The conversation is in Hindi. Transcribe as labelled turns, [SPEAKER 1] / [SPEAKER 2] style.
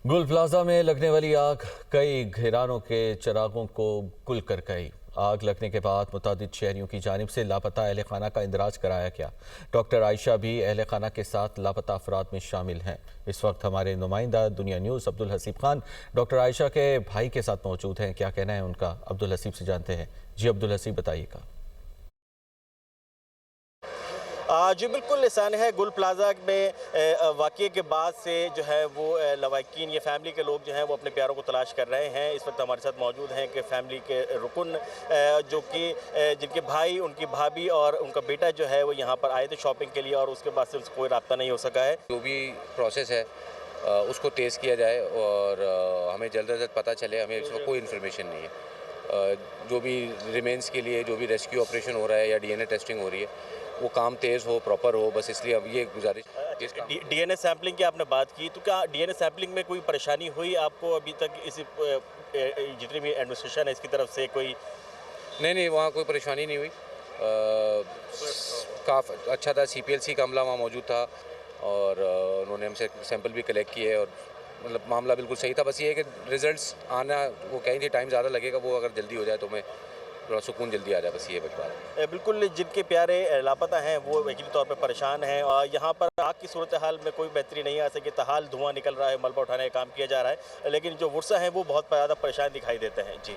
[SPEAKER 1] गुल प्लाजा में लगने वाली आग कई घरानों के चिरागों को गुल कर गई। आग लगने के बाद मुतादिद शहरियों की जानिब से लापता अहल खाना का इंदराज कराया गया। डॉक्टर आयशा भी अहल खाना के साथ लापता अफराद में शामिल हैं। इस वक्त हमारे नुमाइंदा दुनिया न्यूज़ अब्दुल हसीब खान डॉक्टर आयशा के भाई के साथ मौजूद हैं। क्या कहना है उनका, अब्दुल हसीब से जानते हैं। जी अब्दुल हसीब, बताइएगा।
[SPEAKER 2] जी बिल्कुल निशान है। गुल प्लाजा में वाक़ये के बाद से जो है वो लवाकिन या फैमिली के लोग जो हैं वो अपने प्यारों को तलाश कर रहे हैं। इस वक्त हमारे साथ मौजूद हैं कि फैमिली के रुकन जो कि जिनके भाई, उनकी भाभी और उनका बेटा जो है वो यहाँ पर आए थे शॉपिंग के लिए और उसके बाद से उनसे कोई रब्ता नहीं हो सका है।
[SPEAKER 3] जो भी प्रोसेस है उसको तेज़ किया जाए और हमें जल्द से जल्द पता चले। हमें इस वक्त कोई इन्फॉर्मेशन नहीं है। जो भी रिमेन्स के लिए जो भी रेस्क्यू ऑपरेशन हो रहा है या डीएनए टेस्टिंग हो रही है वो काम तेज़ हो, प्रॉपर हो, बस इसलिए अब ये गुजारिश।
[SPEAKER 2] डीएनए सैंपलिंग की आपने बात की, तो क्या डीएनए सैंपलिंग में कोई परेशानी हुई आपको अभी तक? इसी जितनी भी एडमिनिस्ट्रेशन है इसकी तरफ से कोई?
[SPEAKER 3] नहीं, वहाँ कोई परेशानी नहीं हुई। काफ़ी अच्छा था। सीपीएलसी का अमला वहाँ मौजूद था और उन्होंने हमसे सैंपल भी कलेक्ट किए और मतलब मामला बिल्कुल सही था। बस ये है कि रिजल्ट्स आना वो कहीं थी टाइम ज़्यादा लगेगा, वो अगर जल्दी हो जाए तो मैं थोड़ा सुकून जल्दी आ जाए, बस ये बात है।
[SPEAKER 2] बिल्कुल, जिनके प्यारे लापता हैं वो यकीनी तौर पे परेशान हैं और यहाँ पर आग की सूरत हाल में कोई बेहतरी नहीं आ सकी। ताहाल धुआं निकल रहा है, मलबा उठाने का काम किया जा रहा है, लेकिन जो वर्षा है वो बहुत ज़्यादा परेशान दिखाई देते हैं। जी।